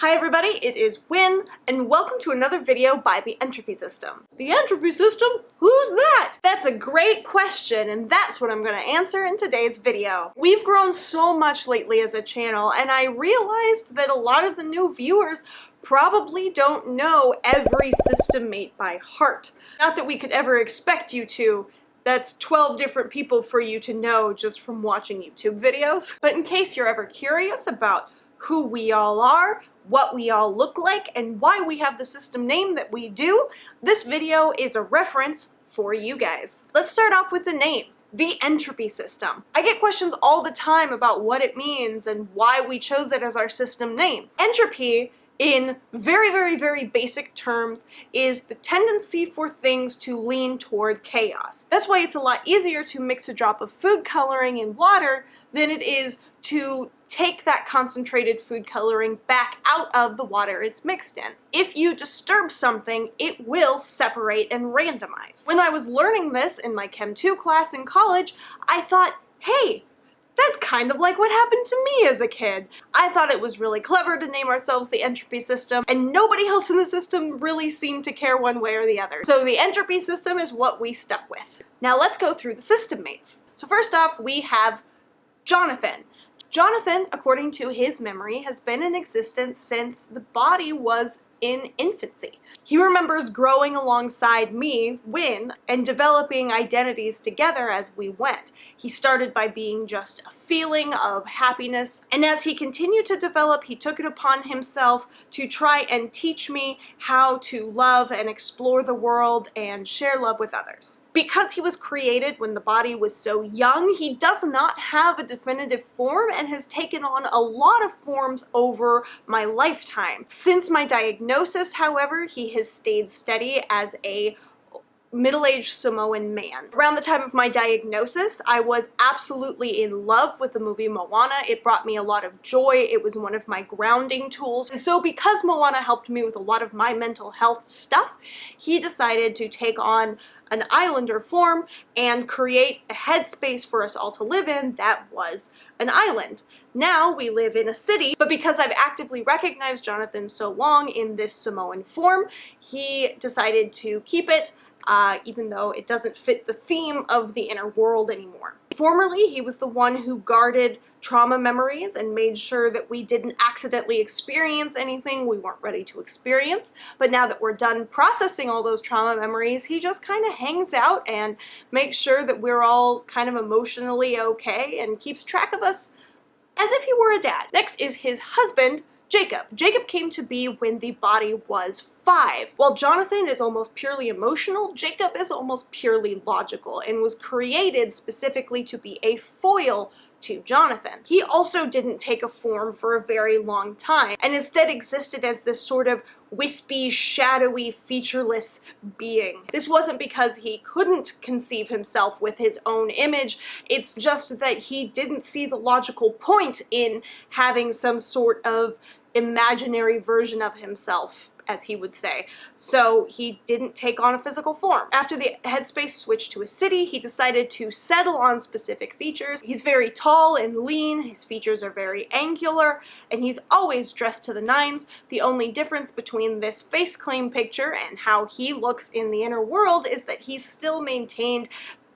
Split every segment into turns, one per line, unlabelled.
Hi everybody, it is Win, and welcome to another video by The Entropy System. The Entropy System? Who's that? That's a great question, and that's what I'm going to answer in today's video. We've grown so much lately as a channel, and I realized that a lot of the new viewers probably don't know every system mate by heart. Not that we could ever expect you to. That's 12 different people for you to know just from watching YouTube videos. But in case you're ever curious about who we all are, what we all look like, and why we have the system name that we do, this video is a reference for you guys. Let's start off with the name, the Entropy System. I get questions all the time about what it means and why we chose it as our system name. Entropy, in very basic terms, is the tendency for things to lean toward chaos. That's why it's a lot easier to mix a drop of food coloring in water than it is to take that concentrated food coloring back out of the water it's mixed in. If you disturb something, it will separate and randomize. When I was learning this in my Chem 2 class in college, I thought, hey, that's kind of like what happened to me as a kid. I thought it was really clever to name ourselves the Entropy System, and nobody else in the system really seemed to care one way or the other. So the Entropy System is what we stuck with. Now let's go through the system mates. So first off, we have Jonathan. Jonathan, according to his memory, has been in existence since the body was in infancy. He remembers growing alongside me, Win, and developing identities together as we went. He started by being just a feeling of happiness, and as he continued to develop, he took it upon himself to try and teach me how to love and explore the world and share love with others. Because he was created when the body was so young, he does not have a definitive form and has taken on a lot of forms over my lifetime. Since my diagnosis, however, he has stayed steady as a middle-aged Samoan man. Around the time of my diagnosis, I was absolutely in love with the movie Moana. It brought me a lot of joy. It was one of my grounding tools. And so because Moana helped me with a lot of my mental health stuff, he decided to take on an islander form and create a headspace for us all to live in that was an island. Now we live in a city, but because I've actively recognized Jonathan so long in this Samoan form, he decided to keep it, even though it doesn't fit the theme of the inner world anymore. Formerly, he was the one who guarded trauma memories and made sure that we didn't accidentally experience anything we weren't ready to experience. But now that we're done processing all those trauma memories, he just kind of hangs out and makes sure that we're all kind of emotionally okay and keeps track of us as if he were a dad. Next is his husband, Jacob. Jacob came to be when the body was 5. While Jonathan is almost purely emotional, Jacob is almost purely logical and was created specifically to be a foil to Jonathan. He also didn't take a form for a very long time and instead existed as this sort of wispy, shadowy, featureless being. This wasn't because he couldn't conceive himself with his own image, it's just that he didn't see the logical point in having some sort of imaginary version of himself, as he would say. So he didn't take on a physical form. After the headspace switched to a city, he decided to settle on specific features. He's very tall and lean, his features are very angular, and he's always dressed to the nines. The only difference between this face claim picture and how he looks in the inner world is that he's still maintained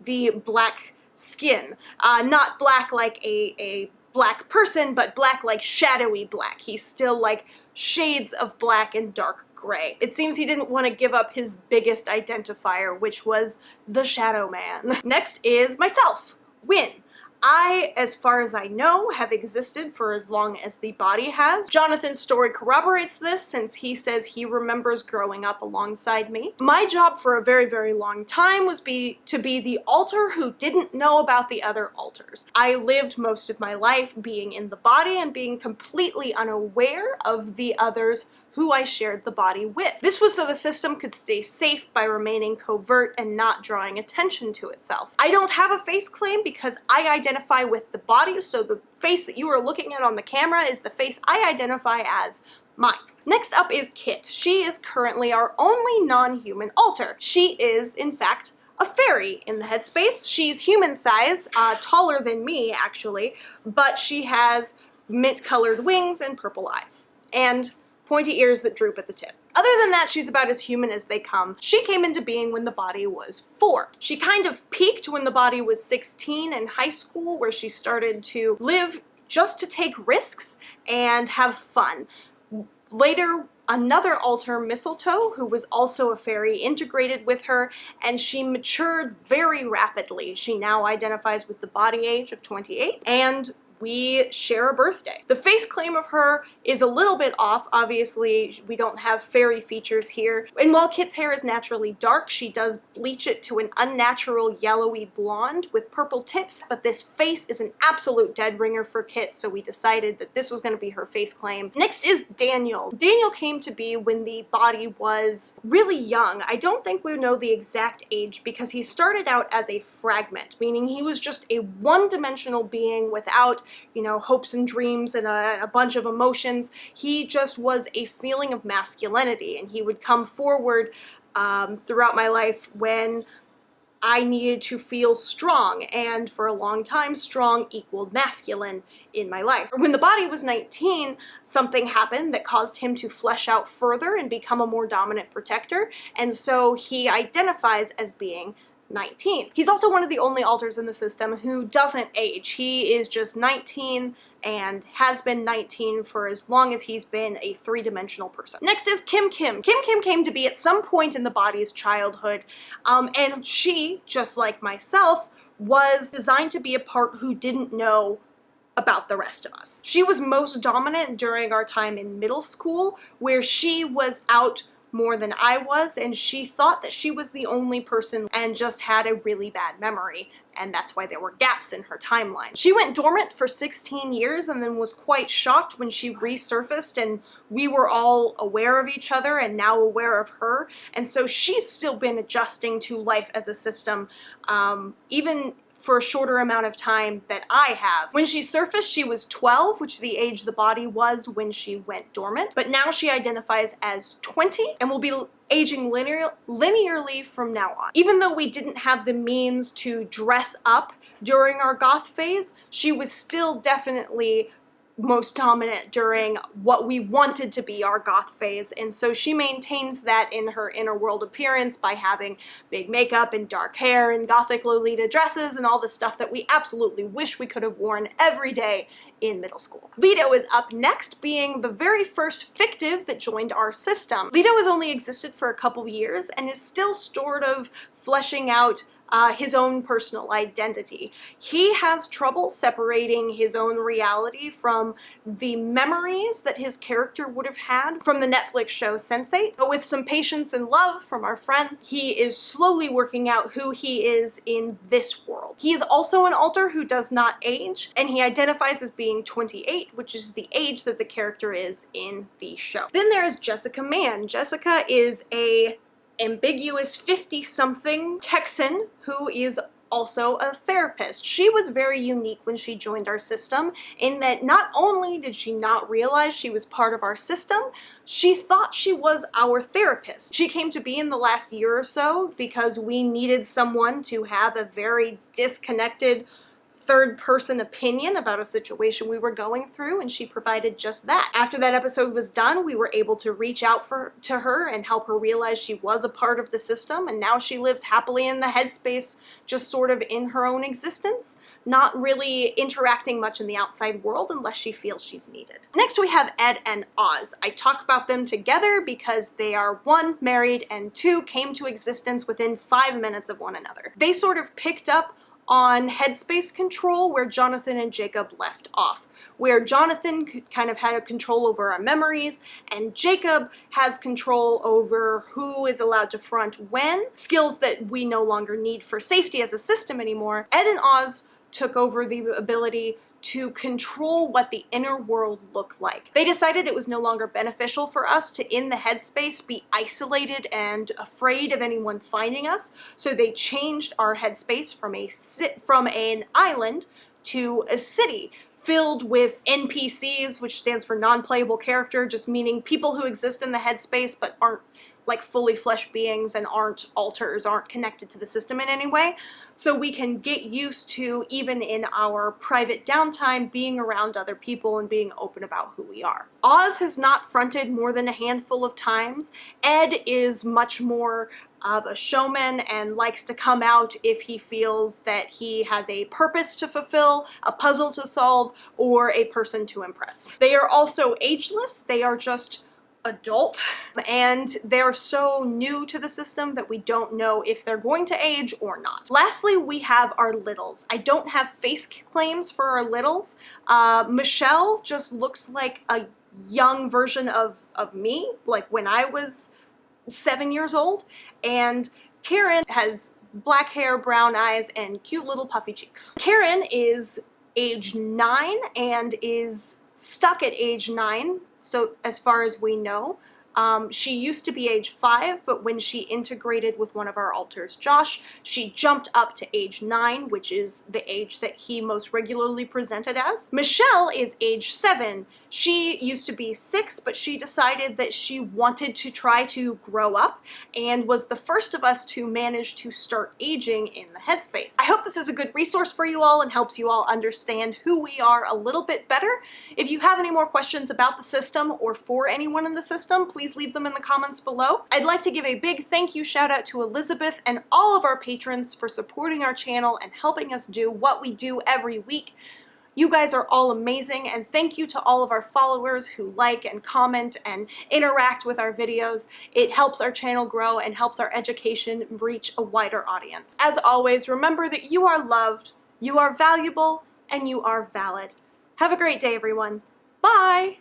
the black skin. Not black like a black person, but black like shadowy black. He's still like shades of black and dark gray. It seems he didn't want to give up his biggest identifier, which was the Shadow Man. Next is myself, Win. I, as far as I know, have existed for as long as the body has. Jonathan's story corroborates this since he says he remembers growing up alongside me. My job for a very long time was to be the alter who didn't know about the other alters. I lived most of my life being in the body and being completely unaware of the others who I shared the body with. This was so the system could stay safe by remaining covert and not drawing attention to itself. I don't have a face claim because I identify with the body, so the face that you are looking at on the camera is the face I identify as mine. Next up is Kit. She is currently our only non-human alter. She is, in fact, a fairy in the headspace. She's human size, taller than me actually, but she has mint-colored wings and purple eyes. And pointy ears that droop at the tip. Other than that, she's about as human as they come. She came into being when the body was 4. She kind of peaked when the body was 16 in high school, where she started to live just to take risks and have fun. Later, another alter, Mistletoe, who was also a fairy, integrated with her, and she matured very rapidly. She now identifies with the body age of 28, and we share a birthday. The face claim of her is a little bit off. Obviously, we don't have fairy features here. And while Kit's hair is naturally dark, she does bleach it to an unnatural yellowy blonde with purple tips, but this face is an absolute dead ringer for Kit, so we decided that this was going to be her face claim. Next is Daniel. Daniel came to be when the body was really young. I don't think we know the exact age because he started out as a fragment, meaning he was just a one-dimensional being without, you know, hopes and dreams and a bunch of emotions. He just was a feeling of masculinity, and he would come forward throughout my life when I needed to feel strong, and for a long time, strong equaled masculine in my life. When the body was 19, something happened that caused him to flesh out further and become a more dominant protector, and so he identifies as being 19. He's also one of the only alters in the system who doesn't age. He is just 19 and has been 19 for as long as he's been a 3-dimensional person. Next is Kim Kim. Kim Kim came to be at some point in the body's childhood, and she, just like myself, was designed to be a part who didn't know about the rest of us. She was most dominant during our time in middle school, where she was out more than I was, and she thought that she was the only person and just had a really bad memory, and that's why there were gaps in her timeline. She went dormant for 16 years and then was quite shocked when she resurfaced, and we were all aware of each other and now aware of her, and so she's still been adjusting to life as a system, even for a shorter amount of time that I have. When she surfaced, she was 12, which is the age the body was when she went dormant, but now she identifies as 20 and will be aging linearly from now on. Even though we didn't have the means to dress up during our goth phase, she was still definitely most dominant during what we wanted to be our goth phase, and so she maintains that in her inner world appearance by having big makeup and dark hair and gothic Lolita dresses and all the stuff that we absolutely wish we could have worn every day in middle school. Leto is up next, being the very first fictive that joined our system. Leto has only existed for a couple years and is still sort of fleshing out his own personal identity. He has trouble separating his own reality from the memories that his character would have had from the Netflix show Sense8, but with some patience and love from our friends, he is slowly working out who he is in this world. He is also an alter who does not age, and he identifies as being 28, which is the age that the character is in the show. Then there is Jessica Mann. Jessica is a ambiguous 50-something Texan who is also a therapist. She was very unique when she joined our system in that not only did she not realize she was part of our system, she thought she was our therapist. She came to be in the last year or so because we needed someone to have a very disconnected third-person opinion about a situation we were going through, and she provided just that. After that episode was done, we were able to reach out to her and help her realize she was a part of the system, and now she lives happily in the headspace, just sort of in her own existence, not really interacting much in the outside world unless she feels she's needed. Next we have Ed and Oz. I talk about them together because they are 1, married, and 2, came to existence within 5 minutes of one another. They sort of picked up on headspace control where Jonathan and Jacob left off, where Jonathan kind of had control over our memories and Jacob has control over who is allowed to front when, skills that we no longer need for safety as a system anymore. Ed and Oz took over the ability to control what the inner world looked like. They decided it was no longer beneficial for us to, in the headspace, be isolated and afraid of anyone finding us, so they changed our headspace from an island to a city filled with NPCs, which stands for non-playable character, just meaning people who exist in the headspace but aren't like fully fleshed beings and aren't alters, aren't connected to the system in any way. So we can get used to, even in our private downtime, being around other people and being open about who we are. Oz has not fronted more than a handful of times. Ed is much more of a showman and likes to come out if he feels that he has a purpose to fulfill, a puzzle to solve, or a person to impress. They are also ageless. They are just adult, and they're so new to the system that we don't know if they're going to age or not. Lastly, we have our littles. I don't have face claims for our littles. Michelle just looks like a young version of me, like when I was 7 years old, and Karen has black hair, brown eyes, and cute little puffy cheeks. Karen is age 9 and is stuck at age 9, so as far as we know. She used to be age 5, but when she integrated with one of our alters, Josh, she jumped up to age 9, which is the age that he most regularly presented as. Michelle is age 7. She used to be 6, but she decided that she wanted to try to grow up and was the first of us to manage to start aging in the headspace. I hope this is a good resource for you all and helps you all understand who we are a little bit better. If you have any more questions about the system or for anyone in the system, please leave them in the comments below. I'd like to give a big thank you shout out to Elizabeth and all of our patrons for supporting our channel and helping us do what we do every week. You guys are all amazing, and thank you to all of our followers who like and comment and interact with our videos. It helps our channel grow and helps our education reach a wider audience. As always, remember that you are loved, you are valuable, and you are valid. Have a great day, everyone. Bye!